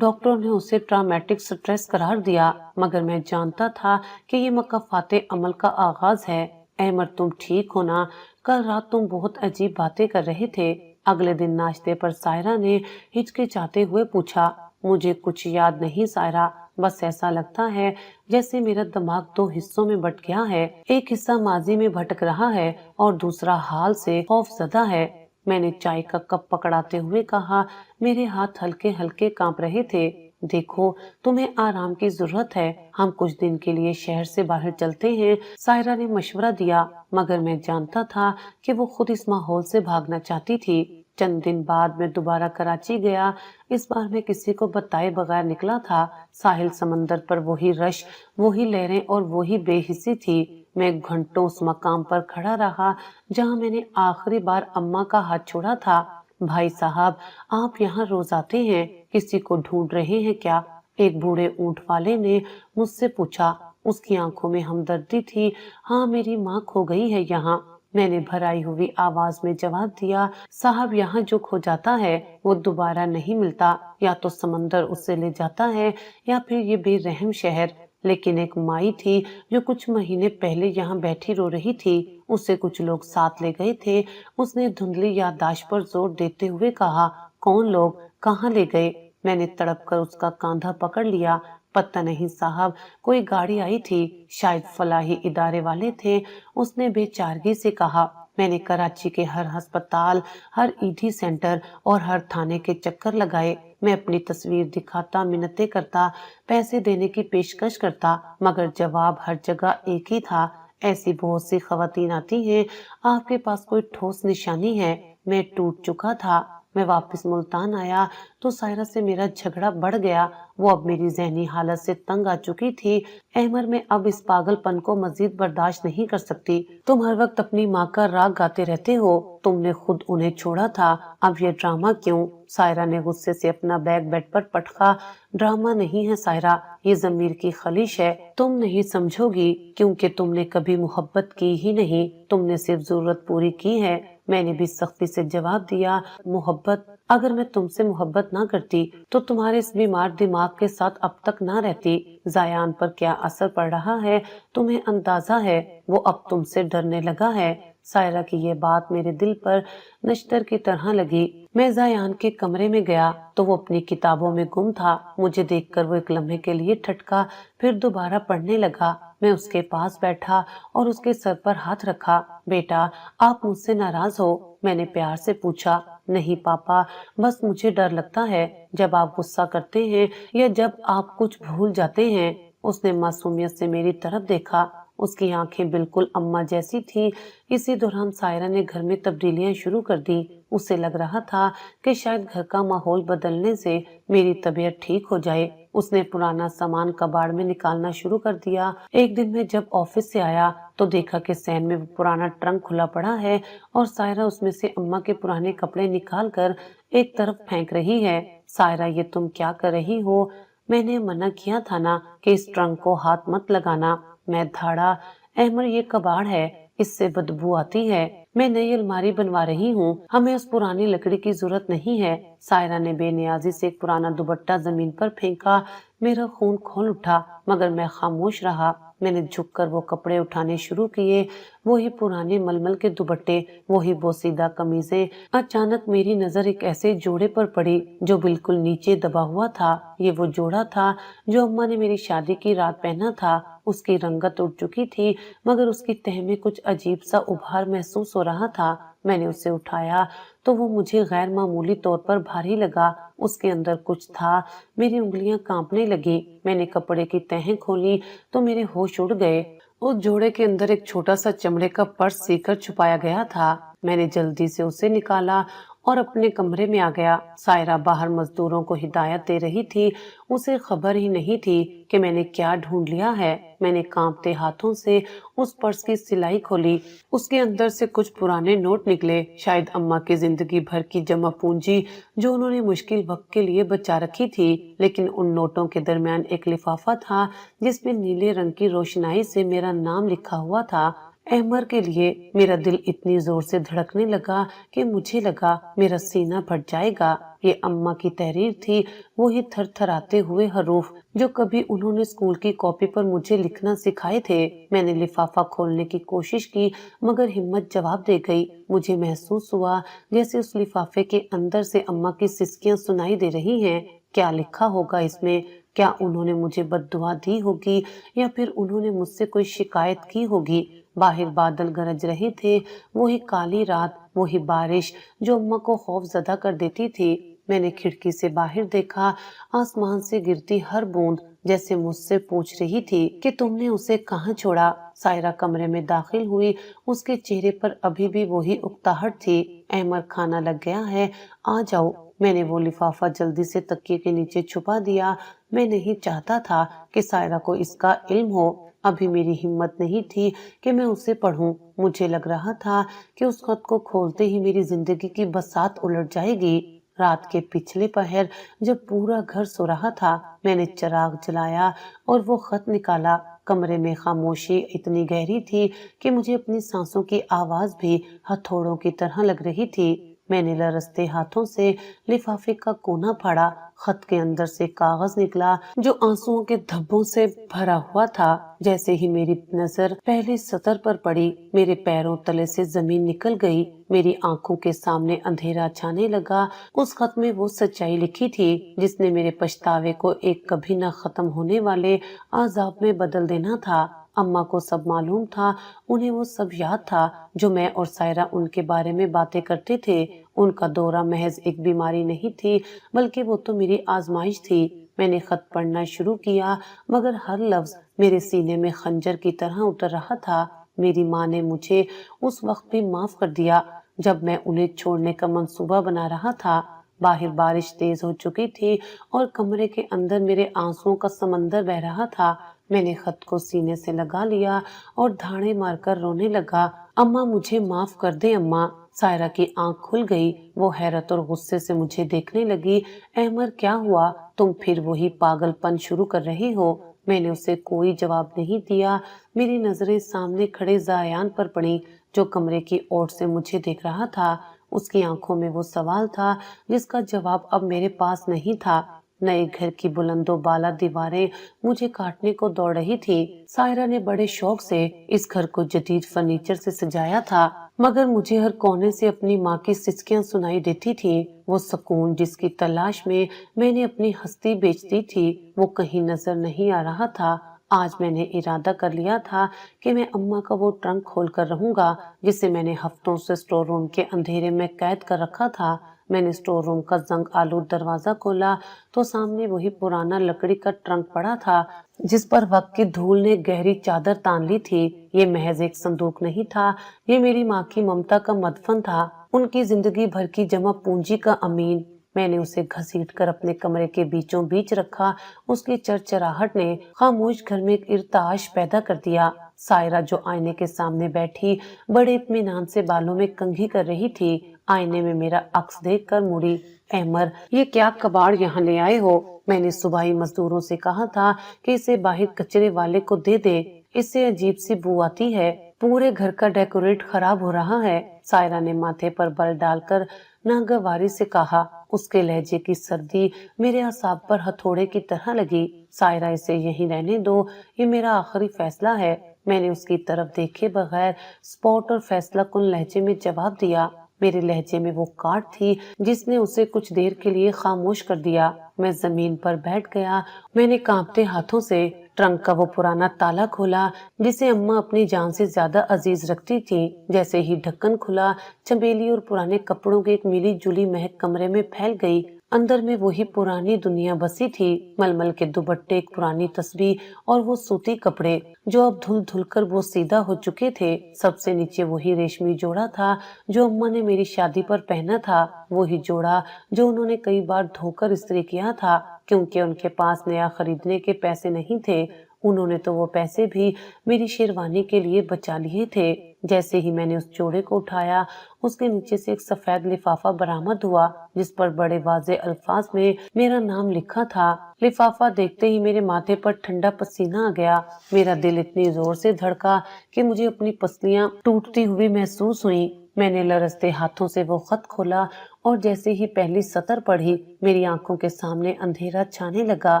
اسے ٹرامیٹک سٹریس قرار دیا، مگر میں جانتا تھا کہ یہ مکافات عمل کا آغاز ہے۔ احمد، تم ٹھیک ہو نا؟ کل رات تم بہت عجیب باتیں کر رہے تھے۔ اگلے دن ناشتے پر سائرہ نے ہچکچاتے ہوئے پوچھا۔ مجھے کچھ یاد نہیں سائرہ، بس ایسا لگتا ہے جیسے میرا دماغ 2 حصوں میں بٹ گیا ہے۔ ایک حصہ ماضی میں بھٹک رہا ہے اور دوسرا حال سے خوف زدہ ہے۔ میں نے چائے کا کپ پکڑاتے ہوئے کہا۔ میرے ہاتھ ہلکے ہلکے کانپ رہے تھے۔ دیکھو، تمہیں آرام کی ضرورت ہے، ہم کچھ دن کے لیے شہر سے باہر چلتے ہیں، سائرہ نے مشورہ دیا، مگر میں جانتا تھا کہ وہ خود اس ماحول سے بھاگنا چاہتی تھی۔ چند دن بعد میں دوبارہ کراچی گیا۔ اس بار میں کسی کو بتائے بغیر نکلا تھا۔ ساحل سمندر پر وہی رش، وہی لہریں اور وہی بے حسی تھی۔ میں گھنٹوں اس مقام پر کھڑا رہا جہاں میں نے آخری بار اماں کا ہاتھ چھوڑا تھا۔ بھائی صاحب، آپ یہاں روز آتے ہیں، کسی کو ڈھونڈ رہے ہیں کیا؟ ایک بوڑھے اونٹ والے نے مجھ سے پوچھا۔ اس کی آنکھوں میں ہمدردی تھی۔ ہاں، میری ماں کھو گئی ہے یہاں، میں نے بھرائی ہوئی آواز میں جواب دیا۔ صاحب، یہاں جو کھو جاتا ہے وہ دوبارہ نہیں ملتا، یا تو سمندر اسے لے جاتا ہے یا پھر یہ بے رحم شہر۔ لیکن ایک مائی تھی جو کچھ مہینے پہلے یہاں بیٹھی رو رہی تھی، اسے کچھ لوگ ساتھ لے گئے تھے۔ اس نے دھندلی یادداشت پر زور دیتے ہوئے کہا، کون لوگ؟ کہاں لے گئے؟ میں نے تڑپ کر اس کا کاندھا پکڑ لیا۔ پتہ نہیں صاحب، کوئی گاڑی آئی تھی، شاید فلاحی ادارے والے تھے، اس نے بے چارگی سے کہا۔ میں نے کراچی کے ہر ہسپتال، ہر ایڈی سینٹر اور ہر تھانے کے چکر لگائے۔ میں اپنی تصویر دکھاتا، منتیں کرتا، پیسے دینے کی پیشکش کرتا، مگر جواب ہر جگہ ایک ہی تھا، ایسی بہت سی خواتین آتی ہیں، آپ کے پاس کوئی ٹھوس نشانی ہے؟ میں ٹوٹ چکا تھا۔ میں واپس ملتان آیا تو سائرہ سے میرا جھگڑا بڑھ گیا۔ وہ اب میری ذہنی حالت سے تنگ آ چکی تھی۔ احمر، میں اب اس پاگل پن کو مزید برداشت نہیں کر سکتی۔ تم ہر وقت اپنی ماں کا راگ گاتے رہتے ہو، تم نے خود انہیں چھوڑا تھا، اب یہ ڈرامہ کیوں؟ سائرہ نے غصے سے اپنا بیگ بیڈ پر پٹکا۔ ڈرامہ نہیں ہے سائرہ، یہ ضمیر کی خلیش ہے، تم نہیں سمجھو گی کیونکہ تم نے کبھی محبت کی ہی نہیں، تم نے صرف ضرورت پوری کی ہے۔ میں نے بھی سختی سے جواب دیا، محبت؟ اگر میں تم سے محبت نہ کرتی تو تمہارے اس بیمار دماغ کے ساتھ اب تک نہ رہتی۔ زیان پر کیا اثر پڑ رہا ہے تمہیں اندازہ ہے، وہ اب تم سے ڈرنے لگا ہے۔ سائرہ کی یہ بات میرے دل پر نشتر کی طرح لگی۔ میں زیان کے کمرے میں گیا تو وہ اپنی کتابوں میں گم تھا۔ مجھے دیکھ کر وہ ایک لمحے کے لیے ٹھٹکا، پھر دوبارہ پڑھنے لگا۔ میں اس کے پاس بیٹھا اور اس کے سر پر ہاتھ رکھا۔ بیٹا، آپ مجھ سے ناراض ہو؟ میں نے پیار سے پوچھا۔ نہیں پاپا، بس مجھے ڈر لگتا ہے جب آپ غصہ کرتے ہیں یا جب آپ کچھ بھول جاتے ہیں۔ اس نے معصومیت سے میری طرف دیکھا، اس کی آنکھیں بالکل اماں جیسی تھی۔ اسی دوران سائرہ نے گھر میں تبدیلیاں شروع کر دی۔ اسے لگ رہا تھا کہ شاید گھر کا ماحول بدلنے سے میری طبیعت ٹھیک ہو جائے۔ اس نے پرانا سامان کباڑ میں نکالنا شروع کر دیا۔ ایک دن میں جب آفس سے آیا تو دیکھا کہ صحن میں وہ پرانا ٹرنک کھلا پڑا ہے اور سائرہ اس میں سے اماں کے پرانے کپڑے نکال کر ایک طرف پھینک رہی ہے۔ سائرہ، یہ تم کیا کر رہی ہو؟ میں نے منع کیا تھا نا کہ اس ٹرنک کو ہاتھ مت لگانا۔ میں دھاڑا، احمر یہ کباڑ ہے، اس سے بدبو آتی ہے، میں نئی الماری بنوا رہی ہوں، ہمیں اس پرانی لکڑی کی ضرورت نہیں ہے۔ سائرہ نے بے نیازی سے ایک پرانا دوپٹہ زمین پر پھینکا۔ میرا خون کھول اٹھا مگر میں خاموش رہا۔ میں نے جھک کر وہ کپڑے اٹھانے شروع کیے، وہی پرانے ململ کے دوپٹے، وہی بوسیدہ قمیضیں۔ اچانک میری نظر ایک ایسے جوڑے پر پڑی جو بالکل نیچے دبا ہوا تھا۔ یہ وہ جوڑا تھا جو اماں نے میری شادی کی رات پہنا تھا۔ اس کی رنگت اڑ چکی تھی مگر اس کی تہ میں کچھ عجیب سا ابھار محسوس ہو رہا تھا۔ میں نے اسے اٹھایا تو وہ مجھے غیر معمولی طور پر بھاری لگا، اس کے اندر کچھ تھا۔ میری انگلیاں کانپنے لگی۔ میں نے کپڑے کی تہیں کھولی تو میرے ہوش اڑ گئے۔ اس جوڑے کے اندر ایک چھوٹا سا چمڑے کا پرس سی کر چھپایا گیا تھا۔ میں نے جلدی سے اسے نکالا اور اپنے کمرے میں آ گیا۔ سائرہ باہر مزدوروں کو ہدایت دے رہی تھی، اسے خبر ہی نہیں تھی کہ میں نے کیا ڈھونڈ لیا ہے۔ میں نے کانپتے ہاتھوں سے اس پرس کی سلائی کھولی، اس کے اندر سے کچھ پرانے نوٹ نکلے، شاید اماں کی زندگی بھر کی جمع پونجی جو انہوں نے مشکل وقت کے لیے بچا رکھی تھی۔ لیکن ان نوٹوں کے درمیان ایک لفافہ تھا جس میں نیلے رنگ کی روشنائی سے میرا نام لکھا ہوا تھا، احمر کے لیے۔ میرا دل اتنی زور سے دھڑکنے لگا کہ مجھے لگا میرا سینہ پھٹ جائے گا۔ یہ اماں کی تحریر تھی، وہی تھر تھراتے ہوئے حروف جو کبھی انہوں نے اسکول کی کاپی پر مجھے لکھنا سکھائے تھے۔ میں نے لفافہ کھولنے کی کوشش کی مگر ہمت جواب دے گئی۔ مجھے محسوس ہوا جیسے اس لفافے کے اندر سے اماں کی سسکیاں سنائی دے رہی ہیں۔ کیا لکھا ہوگا اس میں؟ کیا انہوں نے مجھے بد دعا دی ہوگی یا پھر انہوں نے مجھ سے کوئی شکایت کی ہوگی؟ باہر بادل گرج رہے تھے، وہی کالی رات، وہی بارش جو اماں کو خوف زدہ کر دیتی تھی۔ میں نے کھڑکی سے باہر دیکھا، آسمان سے گرتی ہر بوند جیسے مجھ سے پوچھ رہی تھی کہ تم نے اسے کہاں چھوڑا۔ سائرہ کمرے میں داخل ہوئی، اس کے چہرے پر ابھی بھی وہی اکتاہٹ تھی۔ احمر، کھانا لگ گیا ہے، آ جاؤ۔ میں نے وہ لفافہ جلدی سے تکیے کے نیچے چھپا دیا۔ میں نہیں چاہتا تھا کہ سائرہ کو اس کا علم ہو۔ ابھی میری ہمت نہیں تھی کہ میں اسے پڑھوں۔ مجھے لگ رہا تھا کہ اس خط کو کھولتے ہی میری زندگی کی بساط الٹ جائے گی۔ رات کے پچھلے پہر جب پورا گھر سو رہا تھا، میں نے چراغ جلایا اور وہ خط نکالا۔ کمرے میں خاموشی اتنی گہری تھی کہ مجھے اپنی سانسوں کی آواز بھی ہتھوڑوں کی طرح لگ رہی تھی۔ میں نے لرزتے ہاتھوں سے لفافے کا کونا پھاڑا۔ خط کے اندر سے کاغذ نکلا جو آنسوؤں کے دھبوں سے بھرا ہوا تھا۔ جیسے ہی میری نظر پہلی سطر پر پڑی، میرے پیروں تلے سے زمین نکل گئی، میری آنکھوں کے سامنے اندھیرا چھانے لگا۔ اس خط میں وہ سچائی لکھی تھی جس نے میرے پچھتاوے کو ایک کبھی نہ ختم ہونے والے عذاب میں بدل دینا تھا۔ اماں کو سب معلوم تھا، انہیں وہ سب یاد تھا جو میں اور سائرہ ان کے بارے میں باتیں کرتے تھے۔ ان کا دورہ محض ایک بیماری نہیں تھی بلکہ وہ تو میری آزمائش تھی۔ میں نے خط پڑھنا شروع کیا مگر ہر لفظ میرے سینے میں خنجر کی طرح اتر رہا تھا۔ میری ماں نے مجھے اس وقت بھی معاف کر دیا جب میں انہیں چھوڑنے کا منصوبہ بنا رہا تھا۔ باہر بارش تیز ہو چکی تھی اور کمرے کے اندر میرے آنسوؤں کا سمندر بہہ رہا تھا۔ میں نے خط کو سینے سے لگا لیا اور دھاڑے مار کر رونے لگا۔ اماں مجھے معاف کر دے اماں۔ سائرہ کی آنکھ کھل گئی، وہ حیرت اور غصے سے مجھے دیکھنے لگی۔ احمر کیا ہوا؟ تم پھر وہی پاگل پن شروع کر رہی ہو؟ میں نے اسے کوئی جواب نہیں دیا۔ میری نظریں سامنے کھڑے زایان پر پڑیں جو کمرے کی اوٹ سے مجھے دیکھ رہا تھا۔ اس کی آنکھوں میں وہ سوال تھا جس کا جواب اب میرے پاس نہیں تھا۔ نئے گھر کی بلند و بالا دیواریں مجھے کاٹنے کو دوڑ رہی تھی۔ سائرہ نے بڑے شوق سے اس گھر کو جدید فرنیچر سے سجایا تھا مگر مجھے ہر کونے سے اپنی ماں کی سسکیاں سنائی دیتی تھی۔ وہ سکون جس کی تلاش میں نے اپنی ہستی بیچ دی تھی وہ کہیں نظر نہیں آ رہا تھا۔ آج میں نے ارادہ کر لیا تھا کہ میں اماں کا وہ ٹرنک کھول کر رہوں گا جسے میں نے ہفتوں سے اسٹور روم کے اندھیرے میں قید کر رکھا تھا۔ میں نے اسٹور روم کا زنگ آلود دروازہ کھولا تو سامنے وہی پرانا لکڑی کا ٹرنک پڑا تھا جس پر وقت کی دھول نے گہری چادر تان لی تھی۔ یہ محض ایک صندوق نہیں تھا، یہ میری ماں کی ممتا کا مدفن تھا، ان کی زندگی بھر کی جمع پونجی کا امین۔ میں نے اسے گھسیٹ کر اپنے کمرے کے بیچوں بیچ رکھا۔ اس کی چرچراہٹ نے خاموش گھر میں ایک ارتعاش پیدا کر دیا۔ سائرہ جو آئینے کے سامنے بیٹھی بڑے اطمینان سے بالوں میں کنگھی کر رہی تھی، آئینے میں میرا عکس دیکھ کر مڑی۔ احمر، یہ کیا کباڑ یہاں لے آئے ہو؟ میں نے صبحی مزدوروں سے کہا تھا کہ اسے باہر کچرے والے کو دے دے، اس سے عجیب سی بو آتی ہے، پورے گھر کا ڈیکوریٹ خراب ہو رہا ہے۔ سائرہ نے ماتھے پر بل ڈال کر ناگواری سے کہا۔ اس کے لہجے کی سردی میرے اعصاب پر ہتھوڑے کی طرح لگی۔ سائرہ، اسے یہیں رہنے دو، یہ میرا آخری فیصلہ ہے۔ میں نے اس کی طرف دیکھے بغیر سپوٹ اور فیصلہ کن لہجے میں جواب دیا۔ میرے لہجے میں وہ کاٹ تھی جس نے اسے کچھ دیر کے لیے خاموش کر دیا۔ میں زمین پر بیٹھ گیا۔ میں نے کانپتے ہاتھوں سے ٹرنک کا وہ پرانا تالا کھولا جسے اماں اپنی جان سے زیادہ عزیز رکھتی تھی۔ جیسے ہی ڈھکن کھلا، چمیلی اور پرانے کپڑوں کی ایک ملی جلی مہک کمرے میں پھیل گئی۔ اندر میں وہی پرانی دنیا بسی تھی، ململ کے دوپٹے، ایک پرانی تسبیح اور وہ سوتی کپڑے جو اب دھل دھل کر وہ سیدھا ہو چکے تھے۔ سب سے نیچے وہی ریشمی جوڑا تھا جو اماں نے میری شادی پر پہنا تھا، وہی جوڑا جو انہوں نے کئی بار دھو کر استری کیا تھا کیونکہ ان کے پاس نیا خریدنے کے پیسے نہیں تھے۔ انہوں نے تو وہ پیسے بھی میری شیروانی کے لیے بچا لیے تھے۔ جیسے ہی میں نے اس جوڑے کو اٹھایا، اس کے نیچے سے ایک سفید لفافہ برآمد ہوا جس پر بڑے واضح الفاظ میں میرا نام لکھا تھا۔ لفافہ دیکھتے ہی میرے ماتھے پر ٹھنڈا پسینہ آ گیا۔ میرا دل اتنی زور سے دھڑکا کہ مجھے اپنی پسلیاں ٹوٹتی ہوئی محسوس ہوئیں۔ میں نے لرزتے ہاتھوں سے وہ خط کھولا اور جیسے ہی پہلی سطر پڑھی، میری آنکھوں کے سامنے اندھیرا چھانے لگا۔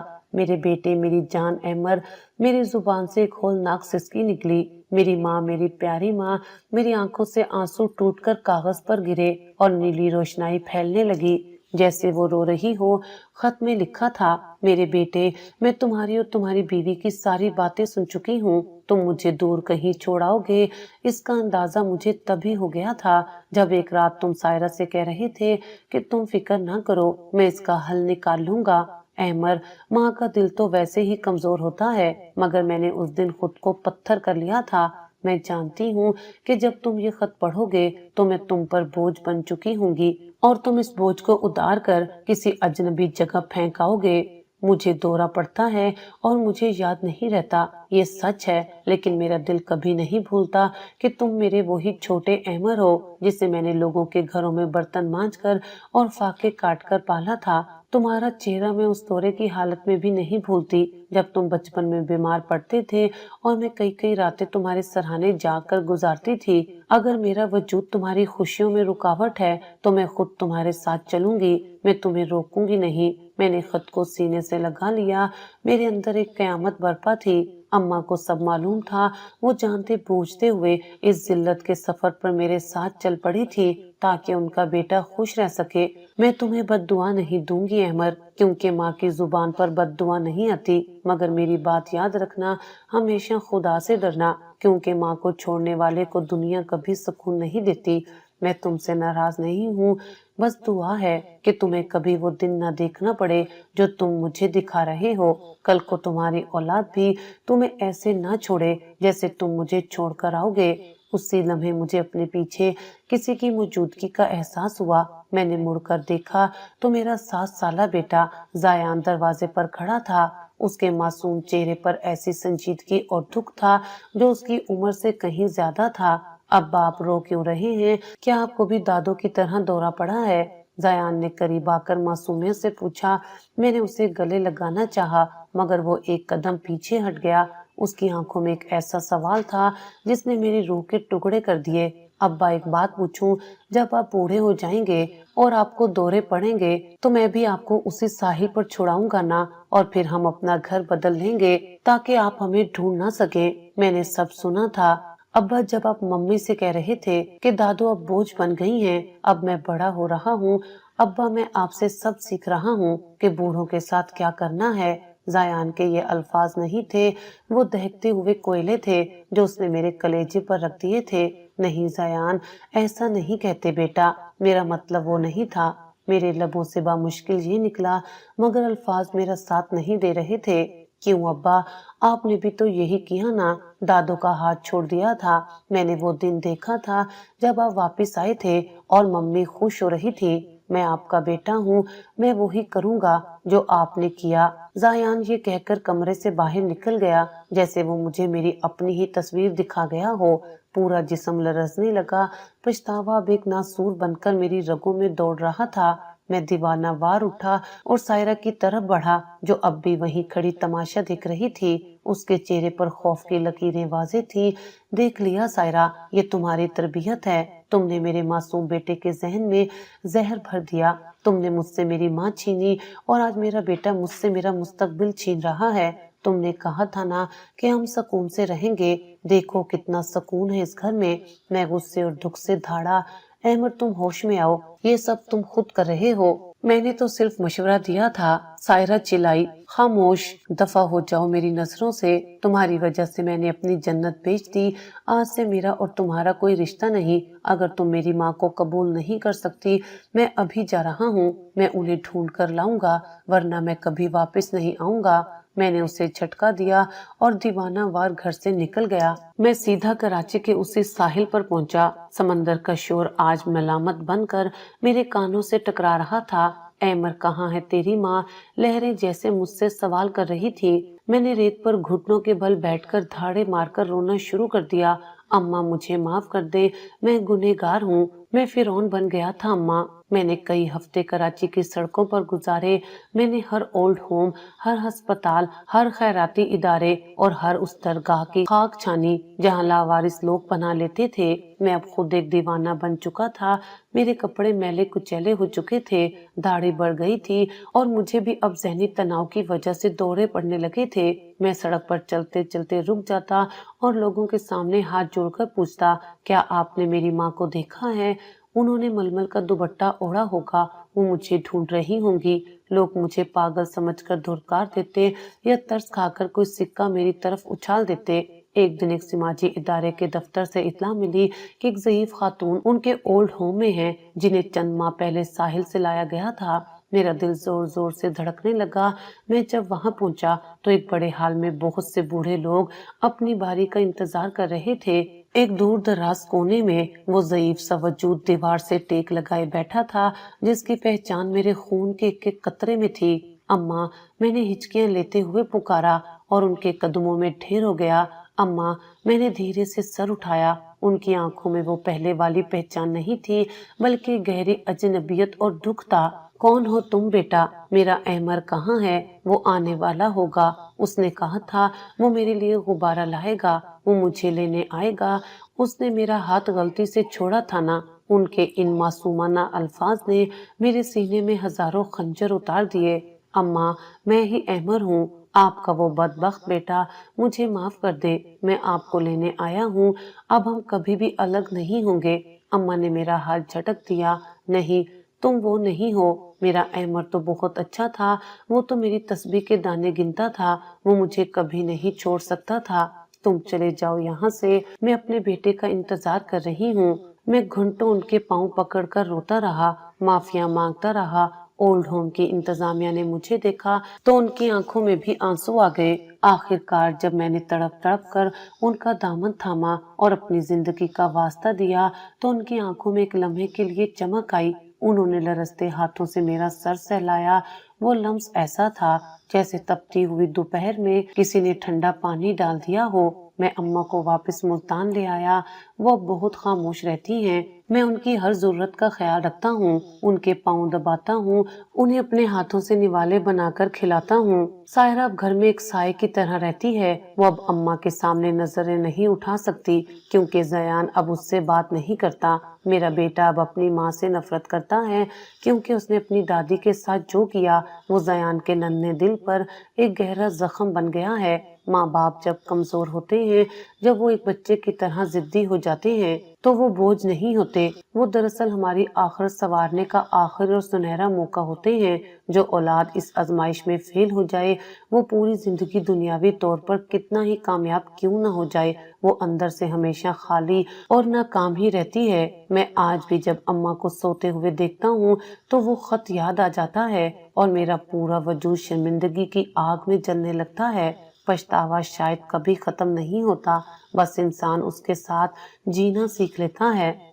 میرے بیٹے، میری جان احمر، میری زبان سے ایک ہولناک سسکی نکلی۔ میری ماں، میری پیاری ماں۔ میری آنکھوں سے آنسو ٹوٹ کر کاغذ پر گرے اور نیلی روشنائی پھیلنے لگی جیسے وہ رو رہی ہو۔ خط میں لکھا تھا، میرے بیٹے، میں تمہاری اور تمہاری بیوی کی ساری باتیں سن چکی ہوں۔ تم مجھے دور کہیں چھوڑاؤ گے، اس کا اندازہ مجھے تبھی ہو گیا تھا جب ایک رات تم سائرہ سے کہہ رہے تھے کہ تم فکر نہ کرو، میں اس کا حل نکال لوں گا۔ احمر، ماں کا دل تو ویسے ہی کمزور ہوتا ہے مگر میں نے اس دن خود کو پتھر کر لیا تھا۔ میں جانتی ہوں کہ جب تم یہ خط پڑھو گے تو میں تم پر بوجھ بن چکی ہوں گی اور تم اس بوجھ کو اتار کر کسی اجنبی جگہ پھینک آؤ گے۔ مجھے دورہ پڑتا ہے اور مجھے یاد نہیں رہتا، یہ سچ ہے، لیکن میرا دل کبھی نہیں بھولتا کہ تم میرے وہی چھوٹے احمر ہو جسے میں نے لوگوں کے گھروں میں برتن مانج کر اور فاقے کاٹ کر پالا تھا۔ تمہارا چہرہ میں اس دورے کی حالت میں بھی نہیں بھولتی جب تم بچپن میں بیمار پڑتے تھے اور میں کئی کئی راتیں تمہارے سرہانے جا کر گزارتی تھی۔ اگر میرا وجود تمہاری خوشیوں میں رکاوٹ ہے تو میں خود تمہارے ساتھ چلوں گی، میں تمہیں روکوں گی نہیں۔ میں نے خود کو سینے سے لگا لیا، میرے اندر ایک قیامت برپا تھی۔ اماں کو سب معلوم تھا، وہ جانتے بوجھتے ہوئے اس ذلت کے سفر پر میرے ساتھ چل پڑی تھی تاکہ ان کا بیٹا خوش رہ سکے۔ میں تمہیں بد دعا نہیں دوں گی احمر، کیونکہ ماں کی زبان پر بد دعا نہیں آتی، مگر میری بات یاد رکھنا، ہمیشہ خدا سے ڈرنا، کیونکہ ماں کو چھوڑنے والے کو دنیا کبھی سکون نہیں دیتی۔ میں تم سے ناراض نہیں ہوں، بس دعا ہے کہ تمہیں کبھی وہ دن نہ دیکھنا پڑے جو تم مجھے دکھا رہے ہو۔ کل کو تمہاری اولاد بھی تمہیں ایسے نہ چھوڑے جیسے تم مجھے چھوڑ کر آؤ گے۔ اسی لمحے مجھے اپنے پیچھے کسی کی موجودگی کا احساس ہوا۔ میں نے مڑ کر دیکھا تو میرا 7 سالہ بیٹا زایان دروازے پر کھڑا تھا۔ اس کے معصوم چہرے پر ایسی سنجیدگی اور دکھ تھا جو اس کی عمر سے کہیں زیادہ تھا۔ ابا آپ رو کیوں رہے ہیں؟ کیا آپ کو بھی دادوں کی طرح دورہ پڑا ہے؟ زایان نے قریب آ کر معصومیت سے پوچھا۔ میں نے اسے گلے لگانا چاہا مگر وہ ایک قدم پیچھے ہٹ گیا۔ اس کی آنکھوں میں ایک ایسا سوال تھا جس نے میری روح کے ٹکڑے کر دیے۔ ابا ایک بات پوچھوں، جب آپ بوڑھے ہو جائیں گے اور آپ کو دورے پڑیں گے تو میں بھی آپ کو اسی ساحل پر چھڑاؤں گا نا، اور پھر ہم اپنا گھر بدل لیں گے تاکہ آپ ہمیں ڈھونڈ نہ سکیں۔ میں نے سب سنا تھا ابا، جب آپ ممی سے کہہ رہے تھے کہ دادو اب بوجھ بن گئی ہیں۔ اب میں بڑا ہو رہا ہوں ابا، میں آپ سے سب سیکھ رہا ہوں کہ بوڑھوں کے ساتھ کیا کرنا ہے۔ زایان کے یہ الفاظ نہیں تھے، وہ دہکتے ہوئے کوئلے تھے جو اس نے میرے کلیجے پر رکھ دیے تھے۔ نہیں زایان، ایسا نہیں کہتے بیٹا، میرا مطلب وہ نہیں تھا۔ میرے لبوں سے بامشکل یہ نکلا مگر الفاظ میرا ساتھ نہیں دے رہے تھے۔ کیوں ابا، آپ نے بھی تو یہی کیا نا، دادو کا ہاتھ چھوڑ دیا تھا۔ میں نے وہ دن دیکھا تھا جب آپ واپس آئے تھے اور ممی خوش ہو رہی تھی۔ میں آپ کا بیٹا ہوں، میں وہی کروں گا جو آپ نے کیا۔ زایان یہ کہہ کر کمرے سے باہر نکل گیا جیسے وہ مجھے میری اپنی ہی تصویر دکھا گیا ہو۔ پورا جسم لرزنے لگا، پچھتاوا اب ایک ناسور بن کر میری رگوں میں دوڑ رہا تھا۔ میں دیوانہ وار اٹھا اور سائرہ کی طرف بڑھا جو اب بھی وہیں کھڑی تماشا دیکھ رہی تھی۔ اس کے چہرے پر خوف کی لکیریں واضح تھی۔ دیکھ لیا سائرہ، یہ تمہاری تربیت ہے۔ تم نے میرے معصوم بیٹے کے ذہن میں زہر بھر دیا، تم نے مجھ سے میری ماں چھینی اور آج میرا بیٹا مجھ سے میرا مستقبل چھین رہا ہے۔ تم نے کہا تھا نا کہ ہم سکون سے رہیں گے، دیکھو کتنا سکون ہے اس گھر میں۔ میں غصے اور دکھ سے دھاڑا، احمد تم ہوش میں آؤ، یہ سب تم خود کر رہے ہو، میں نے تو صرف مشورہ دیا تھا۔ سائرہ چلائی، خاموش، دفع ہو جاؤ میری نظروں سے، تمہاری وجہ سے میں نے اپنی جنت بیچ دی، آج سے میرا اور تمہارا کوئی رشتہ نہیں۔ اگر تم میری ماں کو قبول نہیں کر سکتی، میں ابھی جا رہا ہوں، میں انہیں ڈھونڈ کر لاؤں گا، ورنہ میں کبھی واپس نہیں آؤں گا۔ میں نے اسے جھٹکا دیا اور دیوانہ وار گھر سے نکل گیا۔ میں سیدھا کراچی کے اسی ساحل پر پہنچا۔ سمندر کا شور آج ملامت بن کر میرے کانوں سے ٹکرا رہا تھا۔ احمر کہاں ہے تیری ماں؟ لہریں جیسے مجھ سے سوال کر رہی تھی۔ میں نے ریت پر گھٹنوں کے بل بیٹھ کر دھاڑے مار کر رونا شروع کر دیا۔ اماں مجھے معاف کر دے، میں گنہگار ہوں، میں فرعون بن گیا تھا اماں۔ میں نے کئی ہفتے کراچی کی سڑکوں پر گزارے، میں نے ہر اولڈ ہوم، ہر ہسپتال، ہر خیراتی ادارے اور ہر اس درگاہ کی خاک چھانی جہاں لاوارث لوگ پناہ لیتے تھے۔ میں اب خود ایک دیوانہ بن چکا تھا، میرے کپڑے میلے کچیلے ہو چکے تھے، داڑھی بڑھ گئی تھی اور مجھے بھی اب ذہنی تناؤ کی وجہ سے دورے پڑنے لگے تھے۔ میں سڑک پر چلتے چلتے رک جاتا اور لوگوں کے سامنے ہاتھ جوڑ کر پوچھتا، کیا آپ نے میری ماں کو دیکھا ہے؟ انہوں نے ململ کا دوپٹہ اوڑھا ہوگا، وہ مجھے ڈھونڈ رہی ہوں گی۔ لوگ مجھے پاگل سمجھ کر دھڑکار دیتے یا ترس کھا کر کوئی سکہ میری طرف اچھال دیتے۔ ایک دن ایک سماجی ادارے کے دفتر سے اطلاع ملی کہ ایک ضعیف خاتون ان کے اولڈ ہوم میں ہیں جنہیں چند ماہ پہلے ساحل سے لایا گیا تھا۔ میرا دل زور زور سے دھڑکنے لگا۔ میں جب وہاں پہنچا تو ایک بڑے ہال میں بہت سے بوڑھے لوگ اپنی باری کا انتظار کر رہے تھے۔ ایک دور دراز کونے میں وہ ضعیف سا وجود دیوار سے ٹیک لگائے بیٹھا تھا جس کی پہچان میرے خون کے ایک ایک قطرے میں تھی۔ اماں، میں نے ہچکیاں لیتے ہوئے پکارا اور ان کے قدموں میں ڈھیر ہو گیا۔ اماں، میں نے دھیرے سے سر اٹھایا۔ ان کی آنکھوں میں وہ پہلے والی پہچان نہیں تھی، بلکہ گہری اجنبیت اور دکھ تھا۔ کون ہو تم بیٹا؟ میرا احمر کہاں ہے؟ وہ آنے والا ہوگا، اس نے کہا تھا وہ میرے لیے غبارہ لائے گا، وہ مجھے لینے آئے گا، اس نے میرا ہاتھ غلطی سے چھوڑا تھا نا۔ ان کے ان معصومانہ الفاظ نے میرے سینے میں ہزاروں خنجر اتار دیے۔ اماں، میں ہی احمر ہوں، آپ کا وہ بدبخت بیٹا، مجھے معاف کر دے، میں آپ کو لینے آیا ہوں، اب ہم کبھی بھی الگ نہیں ہوں گے۔ اماں نے میرا ہاتھ جھٹک دیا۔ نہیں، تم وہ نہیں ہو، میرا احمر تو بہت اچھا تھا، وہ تو میری تسبیح کے دانے گنتا تھا، وہ مجھے کبھی نہیں چھوڑ سکتا تھا۔ تم چلے جاؤ یہاں سے، میں اپنے بیٹے کا انتظار کر رہی ہوں۔ میں گھنٹوں ان کے پاؤں پکڑ کر روتا رہا، معافیاں مانگتا رہا۔ اولڈ ہوم کی انتظامیہ نے مجھے دیکھا تو ان کی آنکھوں میں بھی آنسو آ گئے۔ آخر کار جب میں نے تڑپ تڑپ کر ان کا دامن تھاما اور اپنی زندگی کا واسطہ دیا تو ان کی آنکھوں میں ایک لمحے کے لیے چمک آئی۔ انہوں نے لرزتے ہاتھوں سے میرا سر سہلایا۔ وہ لمس ایسا تھا جیسے تپتی ہوئی دوپہر میں کسی نے ٹھنڈا پانی ڈال دیا ہو۔ میں اماں کو واپس ملتان لے آیا۔ وہ بہت خاموش رہتی ہیں، میں ان کی ہر ضرورت کا خیال رکھتا ہوں، ان کے پاؤں دباتا ہوں، انہیں اپنے ہاتھوں سے نوالے بنا کر کھلاتا ہوں۔ سائرہ اب گھر میں ایک سائے کی طرح رہتی ہے۔ وہ اب اماں کے سامنے نظریں نہیں اٹھا سکتی کیونکہ زیان اب اس سے بات نہیں کرتا۔ میرا بیٹا اب اپنی ماں سے نفرت کرتا ہے کیونکہ اس نے اپنی دادی کے ساتھ جو کیا وہ زیان کے ننھے دل پر ایک گہرا زخم بن گیا ہے۔ ماں باپ جب کمزور ہوتے ہیں، جب وہ ایک بچے کی طرح ضدی ہو جاتے ہیں تو وہ بوجھ نہیں ہوتے، وہ دراصل ہماری آخرت سنوارنے کا آخری اور سنہرا موقع ہوتے ہیں۔ جو اولاد اس آزمائش میں فیل ہو جائے، وہ پوری زندگی دنیاوی طور پر کتنا ہی کامیاب کیوں نہ ہو جائے، وہ اندر سے ہمیشہ خالی اور ناکام ہی رہتی ہے۔ میں آج بھی جب اماں کو سوتے ہوئے دیکھتا ہوں تو وہ خط یاد آ جاتا ہے اور میرا پورا وجود شرمندگی کی آگ میں جلنے لگتا ہے۔ پچھتاوا شاید کبھی ختم نہیں ہوتا، بس انسان اس کے ساتھ جینا سیکھ لیتا ہے۔